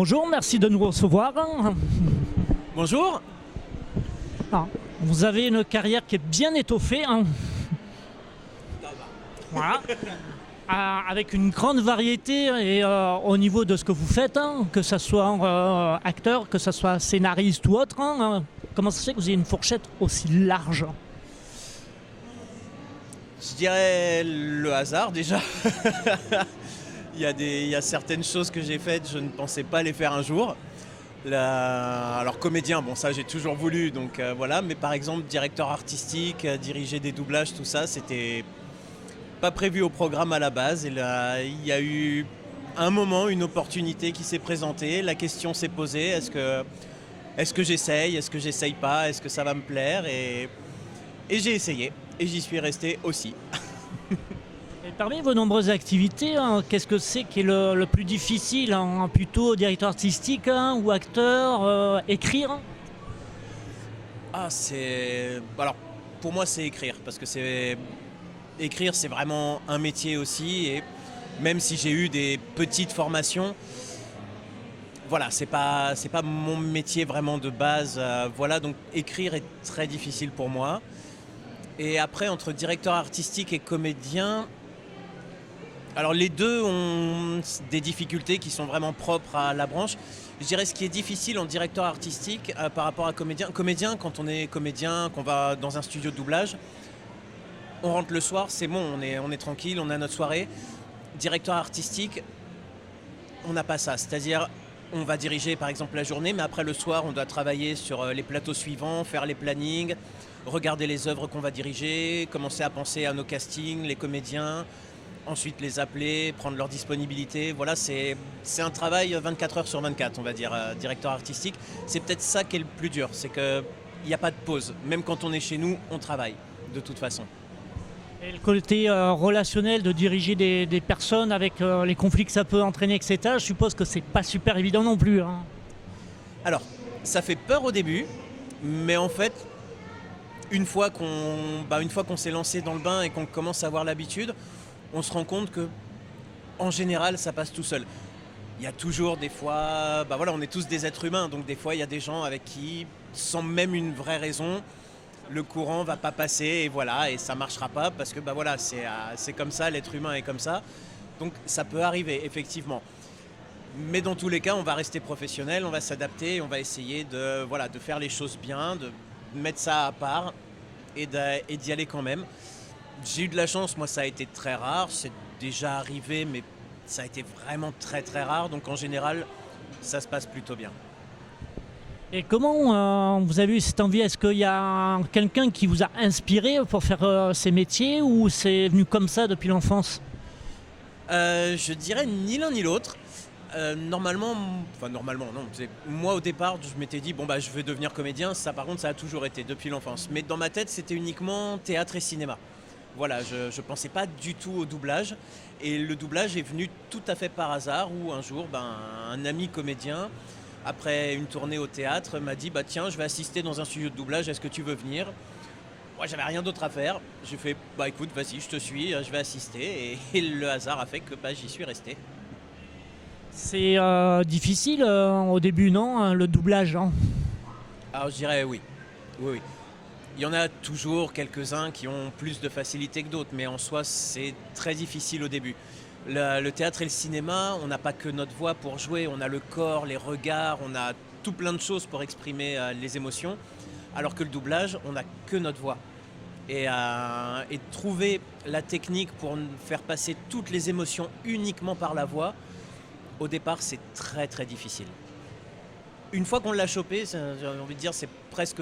Bonjour, merci de nous recevoir. Bonjour. Ah, vous avez une carrière qui est bien étoffée. Voilà. Avec une grande variété et au niveau de ce que vous faites, que ce soit acteur, que ce soit scénariste ou autre. Comment ça se fait que vous ayez une fourchette aussi large? Je dirais le hasard déjà. Il y a certaines choses que j'ai faites, je ne pensais pas les faire un jour. Alors comédien, bon ça j'ai toujours voulu, donc voilà. Mais par exemple directeur artistique, diriger des doublages, tout ça, c'était pas prévu au programme à la base. Et là, il y a eu un moment, une opportunité qui s'est présentée. La question s'est posée, est-ce que j'essaye, est-ce que j'essaye pas, est-ce que ça va me plaire, et j'ai essayé, et j'y suis resté aussi. Et parmi vos nombreuses activités, qu'est-ce que c'est qui est le plus difficile, plutôt directeur artistique ou acteur, écrire? Alors, pour moi, c'est écrire, parce que écrire, c'est vraiment un métier aussi, et même si j'ai eu des petites formations, voilà, c'est pas mon métier vraiment de base, voilà, donc écrire est très difficile pour moi. Et après, entre directeur artistique et comédien, alors les deux ont des difficultés qui sont vraiment propres à la branche. Je dirais ce qui est difficile en directeur artistique par rapport à comédien. Comédien, quand on est comédien, qu'on va dans un studio de doublage, on rentre le soir, c'est bon, on est tranquille, on a notre soirée. Directeur artistique, on n'a pas ça. C'est-à-dire, on va diriger par exemple la journée, mais après le soir, on doit travailler sur les plateaux suivants, faire les plannings, regarder les œuvres qu'on va diriger, commencer à penser à nos castings, les comédiens, ensuite les appeler, prendre leur disponibilité. Voilà, c'est un travail 24 heures sur 24, on va dire, directeur artistique. C'est peut-être ça qui est le plus dur, c'est qu'il n'y a pas de pause. Même quand on est chez nous, on travaille, de toute façon. Et le côté relationnel de diriger des personnes avec les conflits que ça peut entraîner, etc., je suppose que c'est pas super évident non plus. Alors, ça fait peur au début, mais en fait, une fois qu'on s'est lancé dans le bain et qu'on commence à avoir l'habitude, on se rend compte que, en général, ça passe tout seul. Il y a toujours des fois, on est tous des êtres humains, donc des fois il y a des gens avec qui, sans même une vraie raison, le courant va pas passer et voilà, et ça marchera pas parce que c'est comme ça, l'être humain est comme ça. Donc ça peut arriver effectivement. Mais dans tous les cas, on va rester professionnel, on va s'adapter, on va essayer de faire les choses bien, de mettre ça à part et d'y aller quand même. J'ai eu de la chance, moi ça a été très rare, c'est déjà arrivé, mais ça a été vraiment très très rare, donc en général, ça se passe plutôt bien. Et comment vous avez eu cette envie? Est-ce qu'il y a quelqu'un qui vous a inspiré pour faire ces métiers ou c'est venu comme ça depuis l'enfance? Je dirais ni l'un ni l'autre. Normalement non. Moi au départ, je m'étais dit je vais devenir comédien. Ça par contre, ça a toujours été depuis l'enfance. Mais dans ma tête, c'était uniquement théâtre et cinéma. Voilà, je ne pensais pas du tout au doublage. Et le doublage est venu tout à fait par hasard où un jour, un ami comédien, après une tournée au théâtre, m'a dit tiens, je vais assister dans un studio de doublage, est-ce que tu veux venir? Moi, j'avais rien d'autre à faire. J'ai fait écoute, vas-y, je te suis, je vais assister. Et le hasard a fait que j'y suis resté. C'est difficile au début, non, le doublage, hein? Alors je dirais oui. Oui. Il y en a toujours quelques-uns qui ont plus de facilité que d'autres, mais en soi, c'est très difficile au début. Le théâtre et le cinéma, on n'a pas que notre voix pour jouer, on a le corps, les regards, on a tout plein de choses pour exprimer les émotions, alors que le doublage, on n'a que notre voix. Et trouver la technique pour faire passer toutes les émotions uniquement par la voix, au départ, c'est très très difficile. Une fois qu'on l'a chopé, j'ai envie de dire, c'est presque...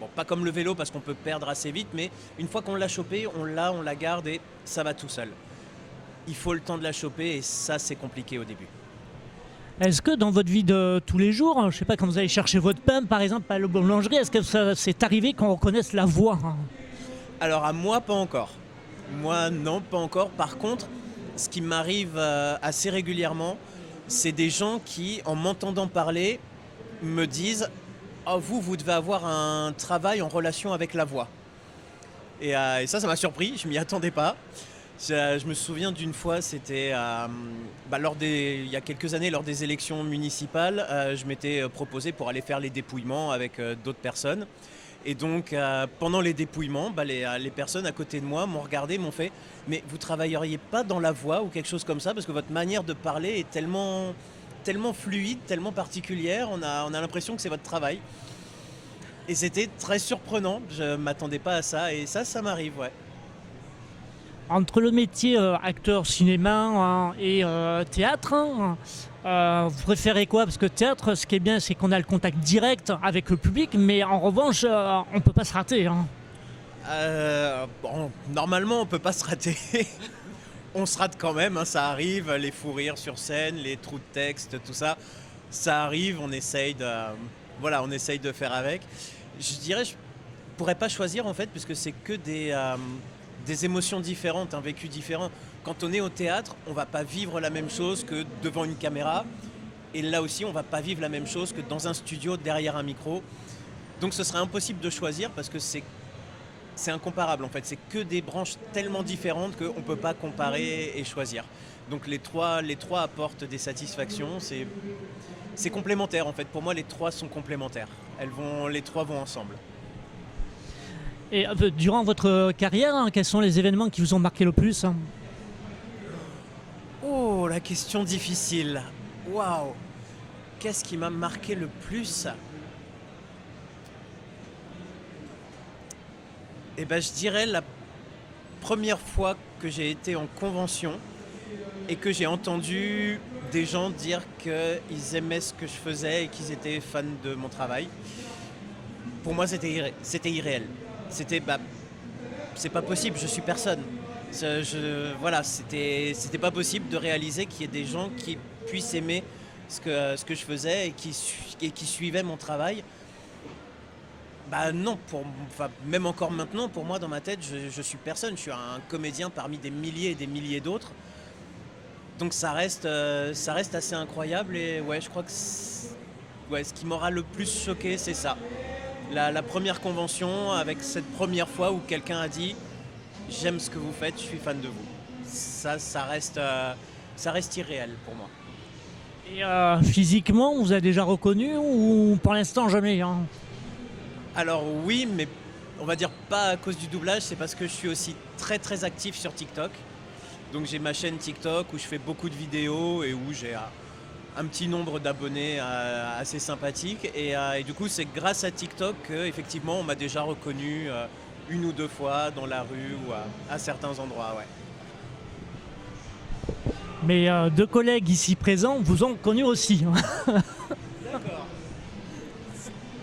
Bon, pas comme le vélo parce qu'on peut perdre assez vite, mais une fois qu'on l'a chopé, on la garde et ça va tout seul. Il faut le temps de la choper et ça, c'est compliqué au début. Est-ce que dans votre vie de tous les jours, je ne sais pas, quand vous allez chercher votre pain, par exemple, à la boulangerie, est-ce que ça c'est arrivé qu'on reconnaisse la voix? Alors à moi, pas encore. Moi, non, pas encore. Par contre, ce qui m'arrive assez régulièrement, c'est des gens qui, en m'entendant parler, me disent « Oh, vous devez avoir un travail en relation avec la voix ». Et ça m'a surpris, je m'y attendais pas. Je me souviens d'une fois, c'était il y a quelques années, lors des élections municipales, je m'étais proposé pour aller faire les dépouillements avec d'autres personnes. Et donc, pendant les dépouillements, les personnes à côté de moi m'ont regardé, m'ont fait « Mais vous travailleriez pas dans la voix ou quelque chose comme ça? Parce que votre manière de parler est tellement, tellement fluide, tellement particulière, on a l'impression que c'est votre travail. » Et c'était très surprenant, je ne m'attendais pas à ça, et ça m'arrive, ouais. Entre le métier acteur cinéma et théâtre, vous préférez quoi? Parce que théâtre, ce qui est bien, c'est qu'on a le contact direct avec le public, mais en revanche, on ne peut pas se rater. Normalement, on ne peut pas se rater. On se rate quand même, hein, ça arrive, les fous rires sur scène, les trous de texte, tout ça. Ça arrive, on essaye de faire avec. Je dirais, je ne pourrais pas choisir en fait, puisque c'est que des émotions différentes, un vécu différent. Quand on est au théâtre, on ne va pas vivre la même chose que devant une caméra. Et là aussi, on ne va pas vivre la même chose que dans un studio, derrière un micro. Donc ce serait impossible de choisir parce que c'est incomparable en fait. C'est que des branches tellement différentes qu'on ne peut pas comparer et choisir. Donc les trois apportent des satisfactions. C'est complémentaire en fait. Pour moi, les trois sont complémentaires. Les trois vont ensemble. Et durant votre carrière, quels sont les événements qui vous ont marqué le plus? Oh, la question difficile. Waouh! Qu'est-ce qui m'a marqué le plus? Eh ben, je dirais la première fois que j'ai été en convention et que j'ai entendu des gens dire qu'ils aimaient ce que je faisais et qu'ils étaient fans de mon travail. Pour moi, c'était irréel. C'était c'est pas possible, je suis personne. C'était pas possible de réaliser qu'il y ait des gens qui puissent aimer ce que je faisais et qui suivaient mon travail. Non, même encore maintenant, pour moi, dans ma tête, je suis personne. Je suis un comédien parmi des milliers et des milliers d'autres. Donc ça reste assez incroyable et ouais, je crois que ce qui m'aura le plus choqué, c'est ça. La première convention avec cette première fois où quelqu'un a dit « J'aime ce que vous faites, je suis fan de vous ». Ça reste irréel pour moi. Et physiquement, vous avez déjà reconnu ou pour l'instant jamais? Alors oui, mais on va dire pas à cause du doublage, c'est parce que je suis aussi très très actif sur TikTok. Donc j'ai ma chaîne TikTok où je fais beaucoup de vidéos et où j'ai un petit nombre d'abonnés assez sympathiques. Et du coup, c'est grâce à TikTok qu'effectivement, on m'a déjà reconnu une ou deux fois dans la rue ou à certains endroits. Ouais. Mais deux collègues ici présents vous ont connu aussi. D'accord.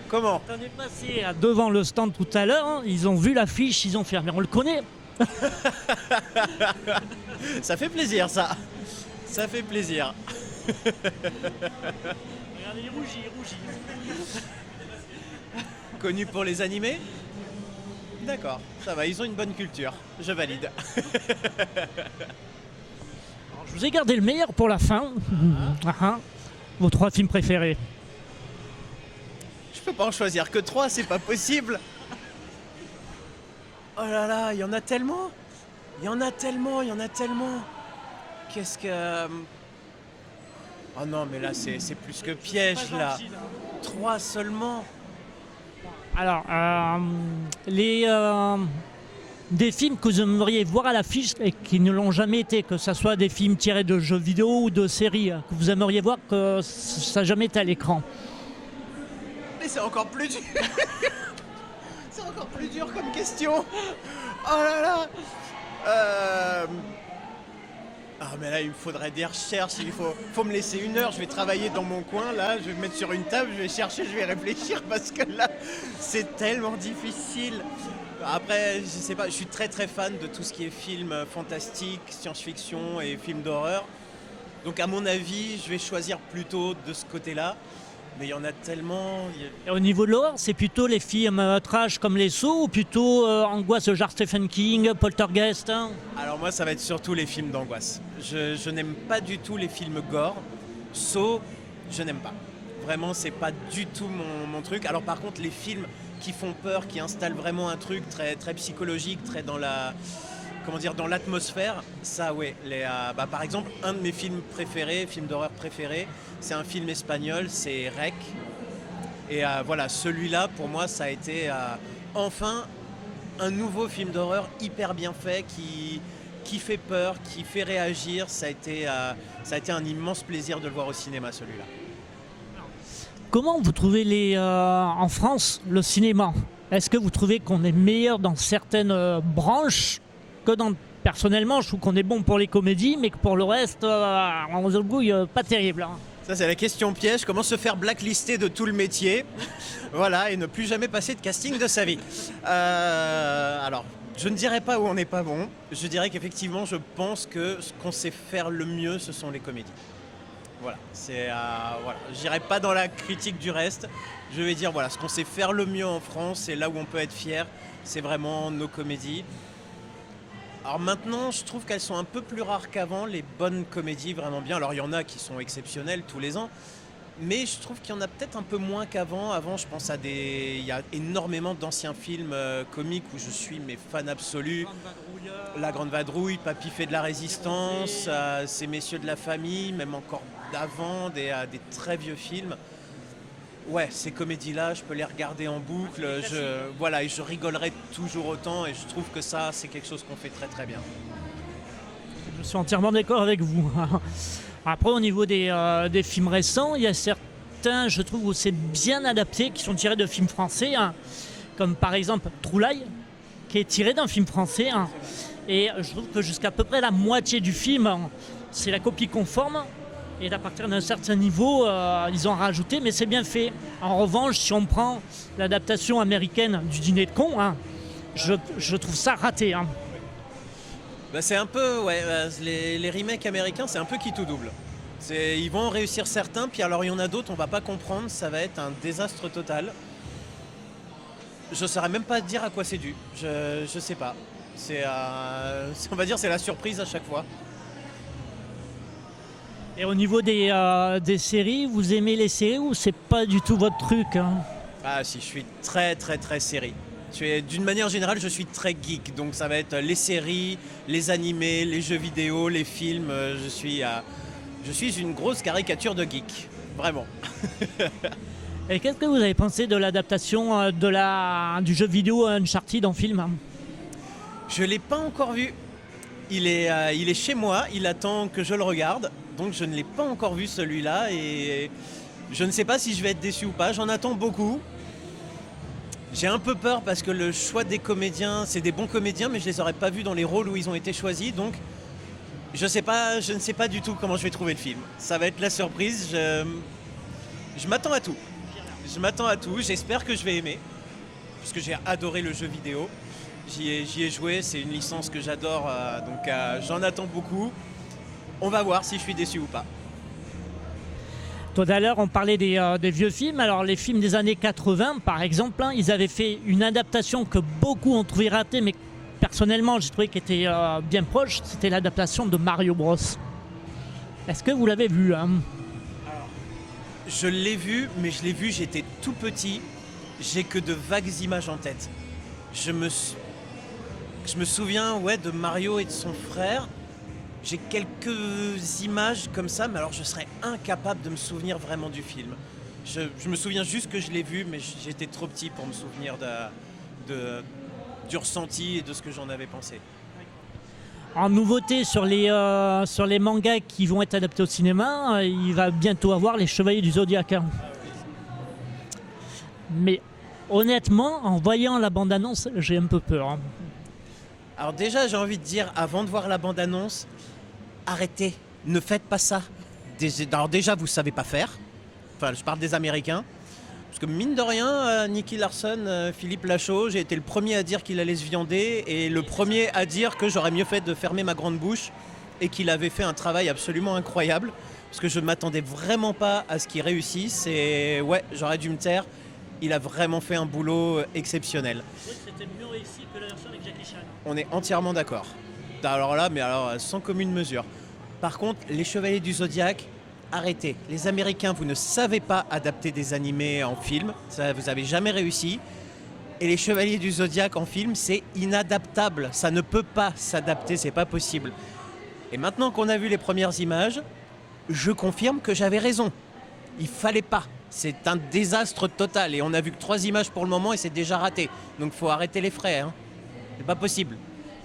Comment? On est passé devant le stand tout à l'heure, ils ont vu l'affiche, ils ont fait « Mais on le connaît !» Ça fait plaisir, ça. Ça fait plaisir. Regardez, il rougit. Connu pour les animés? D'accord, ça va, ils ont une bonne culture. Je valide. Alors, je vous ai gardé le meilleur pour la fin. Vos 3 films préférés? Je peux pas en choisir que 3, c'est pas possible. Oh là là, il y en a tellement. Qu'est-ce que... Oh non, mais là, c'est plus que piège, là. 3 seulement. Alors, des films que vous aimeriez voir à l'affiche et qui ne l'ont jamais été, que ce soit des films tirés de jeux vidéo ou de séries, que vous aimeriez voir que ça n'a jamais été à l'écran. Mais c'est encore plus dur. C'est encore plus dur comme question. Oh là là. Ah mais là il me faudrait des recherches, il faut me laisser 1 heure, je vais travailler dans mon coin là, je vais me mettre sur une table, je vais chercher, je vais réfléchir parce que là c'est tellement difficile. Après je sais pas, je suis très très fan de tout ce qui est film fantastique, science-fiction et films d'horreur. Donc à mon avis je vais choisir plutôt de ce côté-là. Mais il y en a tellement. Et au niveau de l'horreur, c'est plutôt les films trash comme Les Sceaux ou plutôt angoisse genre Stephen King, Poltergeist? Alors moi, ça va être surtout les films d'angoisse. Je n'aime pas du tout les films gore. Saw, je n'aime pas. Vraiment, c'est pas du tout mon truc. Alors par contre, les films qui font peur, qui installent vraiment un truc très, très psychologique, très dans comment dire, dans l'atmosphère, ça ouais. Par exemple, un de mes films d'horreur préférés, c'est un film espagnol, c'est Rec. Et voilà, celui-là, pour moi, ça a été enfin un nouveau film d'horreur hyper bien fait qui fait peur, qui fait réagir. Ça a été un immense plaisir de le voir au cinéma, celui-là. Comment vous trouvez en France le cinéma? Est-ce que vous trouvez qu'on est meilleur dans certaines branches que dans... Personnellement, je trouve qu'on est bon pour les comédies, mais que pour le reste, on se brouille pas terrible. Hein. Ça, c'est la question piège. Comment se faire blacklister de tout le métier, voilà, et ne plus jamais passer de casting de sa vie. Alors, je ne dirais pas où on n'est pas bon. Je dirais qu'effectivement, je pense que ce qu'on sait faire le mieux, ce sont les comédies. Voilà, voilà. Je n'irai pas dans la critique du reste. Je vais dire, voilà, ce qu'on sait faire le mieux en France, c'est là où on peut être fier, c'est vraiment nos comédies. Alors maintenant, je trouve qu'elles sont un peu plus rares qu'avant, les bonnes comédies vraiment bien. Alors il y en a qui sont exceptionnelles tous les ans, mais je trouve qu'il y en a peut-être un peu moins qu'avant. Avant, je pense il y a énormément d'anciens films comiques où je suis fan absolu. La Grande Vadrouille, Papy fait de la résistance, Ces Messieurs de la famille, même encore d'avant, des très vieux films. Ouais, ces comédies-là, je peux les regarder en boucle, et je rigolerai toujours autant, et je trouve que ça, c'est quelque chose qu'on fait très très bien. Je suis entièrement d'accord avec vous. Après, au niveau des films récents, il y a certains, je trouve, où c'est bien adapté, qui sont tirés de films français, hein, comme par exemple True Lie, qui est tiré d'un film français, hein, et je trouve que jusqu'à peu près la moitié du film, c'est la copie conforme. Et à partir d'un certain niveau, ils ont rajouté, mais c'est bien fait. En revanche, si on prend l'adaptation américaine du Dîner de cons, hein, je trouve ça raté. Hein. C'est un peu, ouais, les remakes américains, c'est un peu qui tout double. Ils vont en réussir certains, puis alors il y en a d'autres, on va pas comprendre, ça va être un désastre total. Je saurais même pas dire à quoi c'est dû, je sais pas. On va dire c'est la surprise à chaque fois. Et au niveau des séries, vous aimez les séries ou c'est pas du tout votre truc, hein? Ah si, je suis très très très série. D'une manière générale, je suis très geek, donc ça va être les séries, les animés, les jeux vidéo, les films. Je suis une grosse caricature de geek, vraiment. Et qu'est-ce que vous avez pensé de l'adaptation du jeu vidéo Uncharted en film? Je l'ai pas encore vu. Il est chez moi, il attend que je le regarde. Donc je ne l'ai pas encore vu celui-là et je ne sais pas si je vais être déçu ou pas. J'en attends beaucoup. J'ai un peu peur parce que le choix des comédiens, c'est des bons comédiens, mais je ne les aurais pas vus dans les rôles où ils ont été choisis. Donc je ne sais pas du tout comment je vais trouver le film. Ça va être la surprise. Je m'attends à tout. J'espère que je vais aimer. Parce que j'ai adoré le jeu vidéo. J'y ai joué, c'est une licence que j'adore. Donc j'en attends beaucoup. On va voir si je suis déçu ou pas. Tout à l'heure, on parlait des vieux films. Alors, les films des années 80, par exemple, hein, ils avaient fait une adaptation que beaucoup ont trouvé ratée, mais personnellement, j'ai trouvé qu'elle était bien proche. C'était l'adaptation de Mario Bros. Est-ce que vous l'avez vu, hein? Alors, je l'ai vu, mais j'étais tout petit. J'ai que de vagues images en tête. Je me souviens de Mario et de son frère. J'ai quelques images comme ça, mais alors je serais incapable de me souvenir vraiment du film. Je me souviens juste que je l'ai vu, mais j'étais trop petit pour me souvenir du ressenti et de ce que j'en avais pensé. En nouveauté sur les mangas qui vont être adaptés au cinéma, il va bientôt avoir les Chevaliers du Zodiaque. Hein. Mais honnêtement, en voyant la bande-annonce, j'ai un peu peur. Hein. Alors déjà, j'ai envie de dire, avant de voir la bande-annonce, arrêtez, ne faites pas ça. Alors déjà, vous ne savez pas faire. Enfin, je parle des Américains. Parce que mine de rien, Nicky Larson, Philippe Lachaud, j'ai été le premier à dire qu'il allait se viander et le premier à dire que j'aurais mieux fait de fermer ma grande bouche et qu'il avait fait un travail absolument incroyable. Parce que je ne m'attendais vraiment pas à ce qu'il réussisse et ouais, j'aurais dû me taire. Il a vraiment fait un boulot exceptionnel. Oui, c'était mieux réussi que la version avec Jackie Chan. On est entièrement d'accord. Alors là, sans commune mesure. Par contre, les Chevaliers du Zodiaque, arrêtez. Les Américains, vous ne savez pas adapter des animés en film. Ça, vous n'avez jamais réussi. Et les Chevaliers du Zodiaque en film, c'est inadaptable. Ça ne peut pas s'adapter, c'est pas possible. Et maintenant qu'on a vu les premières images, je confirme que j'avais raison. Il fallait pas. C'est un désastre total. Et on a vu que 3 images pour le moment et c'est déjà raté. Donc faut arrêter les frais. Hein. C'est pas possible.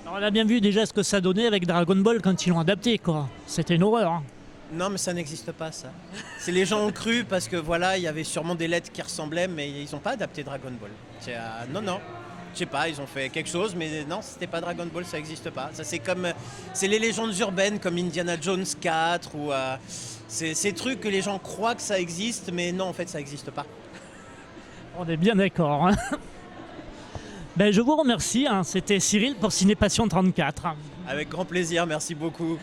Alors, on a bien vu déjà ce que ça donnait avec Dragon Ball quand ils l'ont adapté, quoi. C'était une horreur. Hein. Non, mais ça n'existe pas, ça. C'est les gens ont cru parce que voilà, il y avait sûrement des lettres qui ressemblaient, mais ils n'ont pas adapté Dragon Ball. Non. Je sais pas, ils ont fait quelque chose, mais non, c'était pas Dragon Ball, ça n'existe pas. Ça, c'est les légendes urbaines comme Indiana Jones 4 ou c'est ces trucs que les gens croient que ça existe, mais non, en fait, ça n'existe pas. On est bien d'accord. Hein. Ben, je vous remercie. Hein. C'était Cyril pour Ciné Passion 34. Avec grand plaisir, merci beaucoup.